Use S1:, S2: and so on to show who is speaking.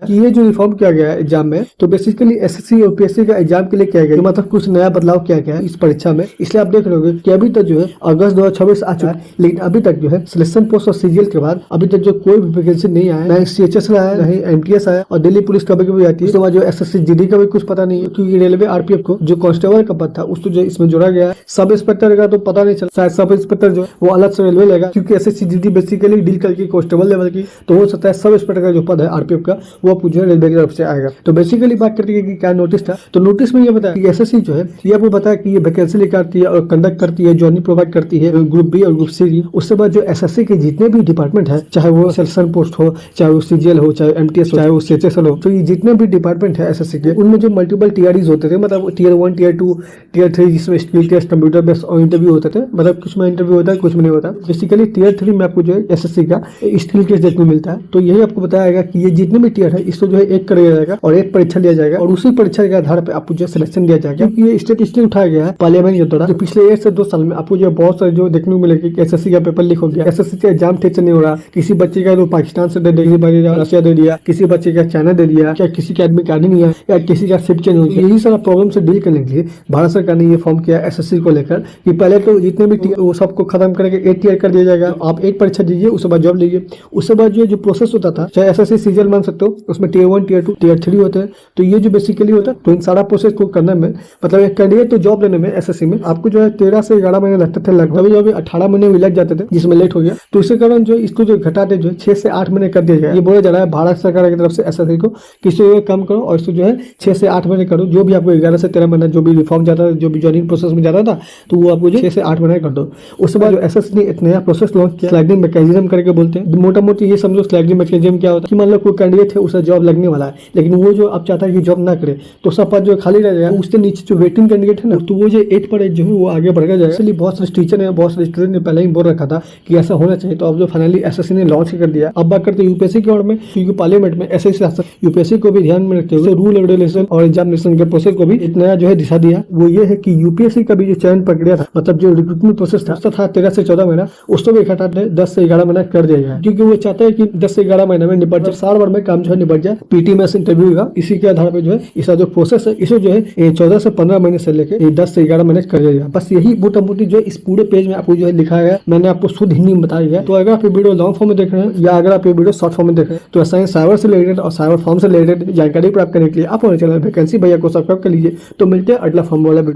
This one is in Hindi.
S1: कि ये जो रिफॉर्म किया गया है एग्जाम में, तो बेसिकली एसएससी और यूपीएससी का एग्जाम के लिए किया गया, मतलब कुछ नया बदलाव किया गया है इस परीक्षा में। इसलिए आप देख रहे कि अभी तक जो है अगस्त 2026 आ चुका है, लेकिन अभी तक जो है सिलेक्शन पोस्ट और सीजीएल के बाद अभी तक जो कोई भी वैकेंसी नहीं आया, ना सीएचएस आया, ना ही एमटीएस आया, और दिल्ली पुलिस कभी कभी आती है। उसके बाद जो एसएससी जीडी का भी कुछ पता नहीं है, क्योंकि रेलवे आरपीएफ को जो कांस्टेबल का पद था उसको जो इसमें जोड़ा गया है। सब इंस्पेक्टर का तो पता नहीं चला, शायद सब इंस्पेक्टर जो वो अलग से रेलवे लेगा, क्योंकि एसएससी जीडी बेसिकली डील करके कांस्टेबल लेवल की, तो हो सकता है सब इंस्पेक्टर का जो पद है आरपीएफ का वो पूछे रेलवे की तरफ से आएगा। तो बेसिकली बात करती है कि क्या नोटिस था, तो नोटिस में ये बताया कि एसएससी जो है ये आपको बताया कि ये वैकेंसी लेकर आती है और कंडक्ट करती है, जॉइनिंग प्रोवाइड करती है ग्रुप बी और ग्रुप सी। उसके बाद जो एसएससी के जितने भी डिपार्टमेंट है, चाहे वो सिलेक्शन पोस्ट हो, चाहे वो सीजीएल हो, चाहे एमटीएस हो, चाहे वो सीएचएस हो, तो ये जितने भी डिपार्टमेंट है एसएससी के, उनमें जो मल्टीपल टीआरईज होते थे, मतलब टीयर 1, टीयर 2, टीयर 3, जिसमें स्किल टेस्ट, कंप्यूटर बेस्ड और इंटरव्यू होते थे। मतलब कुछ में इंटरव्यू होता है, कुछ में नहीं होता। बेसिकली टीयर 3 में आपको जो है एसएससी का स्किल टेस्ट देखने को मिलता है। तो यही आपको बताया गया कि ये जितने भी टीयर है इसको जो है एक कर दिया जाएगा और एक परीक्षा लिया जाएगा, और उसी परीक्षा के आधार पर आपको जो सिलेक्शन दिया जाएगा। क्योंकि ये स्टेट इसलिए उठाया गया है पार्लियामेंट के द्वारा, पिछले 1 से 2 साल में आपको जो बहुत सारे जो देखने को मिलेगा कि एसएससी का पेपर लीक हो गया, एसएससी का एग्जाम ठीक से नहीं हो रहा, किसी बच्चे का तो पाकिस्तान से दे दिया, किसी बच्चे का रशिया दे दिया, किसी बच्चे का चाइना दे दिया, या किसी का एडमिट कार्ड नहीं है, या किसी का शिफ्ट चेंज हो गया। यही सारा प्रॉब्लम से डील करने के लिए भारत सरकार ने ये फॉर्म किया एसएससी को लेकर कि पहले तो जितने भी टीयर वो सबको खत्म करके एक टीयर कर दिया जाएगा। आप एक परीक्षा दीजिए, उसके बाद जॉब लीजिए। उसके बाद जो प्रोसेस होता था, चाहे एसएससी सीजीएल मान सकते हो, उसमें टीयर 1, टीयर 2, टीयर 3 होते हैं। तो ये जो बेसिकली होता है, तो इन सारा प्रोसेस को करने में, मतलब एक कैंडिडेट तो जॉब लेने में एसएससी में आपको जो है 13 से 11 महीने लगते थे, लगभग अभी 18 महीने भी लग जाते थे, जिसमें लेट हो गया। तो इसी कारण जो इसको जो घटा दे, जो 6 से 8 महीने कर दिया गया। ये बोला जा रहा है भारत सरकार की तरफ से एसएससी को कि इसको कम करो और इसको जो है 6 से 8 महीने करो। जो भी आपको 11 से 13 महीने जो भी रिफॉर्म जाता था, जो भी ज्वाइनिंग प्रोसेस में जाता था, तो वो आपको 6 से 8 महीने कर दो। उसके बाद जो एसएससी ने एक नया प्रोसेस लॉन्च किया, स्लाइडिंग मैकेनिज्म करके बोलते हैं। मोटा मोटी ये समझो स्लाइडिंग मैकेनिज्म क्या होता है कि मान लो कोई कैंडिडेट है, उसे जॉब लगने वाला है, लेकिन वो जो अब चाहता है कि जॉब ना करे, तो सब पद जो खाली रह जाएगा, उसके नीचे जो वेटिंग कैंडिडेट है ना, तो वो जो 8 पर 8 जो है वो आगे बढ़कर जाएगा। इसलिए बहुत सारे टीचर ने, बहुत सारे स्टूडेंट ने पहले ही बोल रखा था कि ऐसा होना चाहिए। तो अब जो फाइनली एसएससी ने लॉन्च कर दिया। अब बात करते हैं यूपीएससी की ओर में, क्योंकि पार्लियामेंट में एसएससी शासन यूपीएससी को भी ध्यान में रखते हुए रूल रेगुलेशन और एग्जामिनेशन के प्रोसेस को भी एक नया जो है दिशा दिया। वो ये है कि यूपीएससी का भी जो चयन प्रक्रिया था, मतलब जो रिक्रूटमेंट प्रोसेस था, उसका था 13 से 14 महीना, उसको भी घटा 10 से 11 महीना कर दिया गया, क्योंकि वो चाहता है कि 10 से 11 महीने में निपट जाए, साल भर में काम जो है निपट जाए। पीटीएमएस इंटरव्यू का इसी के आधार पर जो है इसका जो प्रोसेस है, इसे जो है 14 से 15 महीने से लेकर 10 से 11 महीने कर दिया गया। बस यही मोटा मोटी जो इस पूरे पेज में आपको जो है लिखा गया, मैंने आपको शुद्ध हिंदी में बताया गया। तो अगर आप ये वीडियो लॉन्ग फॉर्म में देख रहे हैं या अगर आप ये वीडियो शॉर्ट फॉर्म में देख रहे हैं, तो ऐसा ही साइबर से रिलेटेड और साइबर फॉर्म से रिलेटेड जानकारी प्राप्त करने के लिए आप हमारे चैनल वैकेंसी भैया को सब्सक्राइब कर लीजिए। तो मिलते हैं अगला फॉर्म वाला वीडियो।